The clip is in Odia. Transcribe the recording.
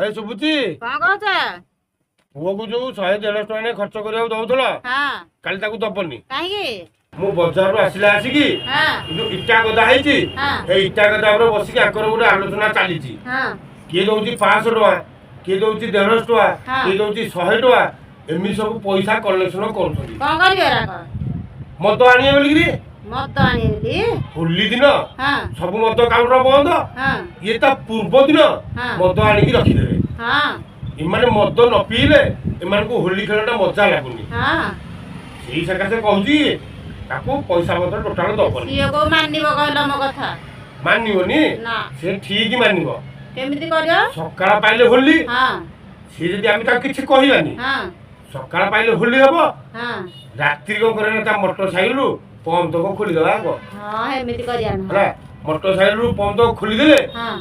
ଏ ଶୁଭୁଛି କଣ କହୁଛ? ପୁଅକୁ ଯୋଉ 100-150 ଟଙ୍କା ନେଇ ଖର୍ଚ୍ଚ କରିବାକୁ ଦଉଥିଲ ହଁ କାଲି ତାକୁ ଦବନି। କାହିଁକି? ମୁଁ ବଜାରରୁ ଆସିଲା ଆସିକି ହଁ ଯୋଉ ଇଟା ଗଦା ହେଇଛି ହଁ ଏ ଇଟା ଗଦା ଉପରେ ବସିକି ଆଙ୍କର ଗୋଟେ ଆଲୋଚନା ଚାଲିଛି। ହଁ କିଏ ଦଉଛି 500 ଟଙ୍କା, କିଏ ଦଉଛି 150 ଟଙ୍କା, ହଁ। କିଏ ଦଉଛି 100 ଟଙ୍କା, ଏମିତି ସବୁ ପଇସା କଲେକ୍ସନ କରୁଛନ୍ତି। କଣ କରିବେ ଏରାକ? ମଦ ଆଣିବେ ବୋଲିକିରି ମଦ ଆଣିବେ ବୋଲି? ହୋଲି ଦିନ ହଁ ସବୁ ମଦ କାଉଣ୍ଟର ବନ୍ଦ, ହଁ ଇଏ ତା ପୂର୍ବ ଦିନ ହଁ ମଦ ଆଣିକି ରଖିଦେବେ। ହଁ ଏମାନେ ମଦ ନ ପିଇଲେ ଏମାନଙ୍କୁ ହୋଲି ଖେଳଟା ମଜା ଲାଗୁନି। ହଁ ସେଇ ସକାଶେ କହୁଛି ତାକୁ ପଇସା ପତ୍ର ଟୋଟାଲ ଦବନି। ସିଏ କୋଉ ମାନିବ କହିଲ ମୋ କଥା? ମାନିବନି? ନା। ସେ ଠିକ ମାନିବ। କେମିତି କରିବ? ସକାଳ ପାଇଲେ ହୋଲି, ହଁ ସିଏ ଯଦି ଆମେ ତାକୁ କିଛି କହିବାନି, ହଁ ସକାଳ ପାଇଲେ ହୋଲି ହବ, ହଁ ରାତ୍ରି କଣ କରିବା ତା ମୋଟର ସାଇକେଲରୁ ପମ୍ପ ତକ ଖୋଲିଦେବା ଆଗ ହଁ ଏମିତି କରିବା ହେଲା। ମୋଟର ସାଇକେଲରୁ ପମ୍ପ ତକ ଖୋଲିଦେଲେ ହଁ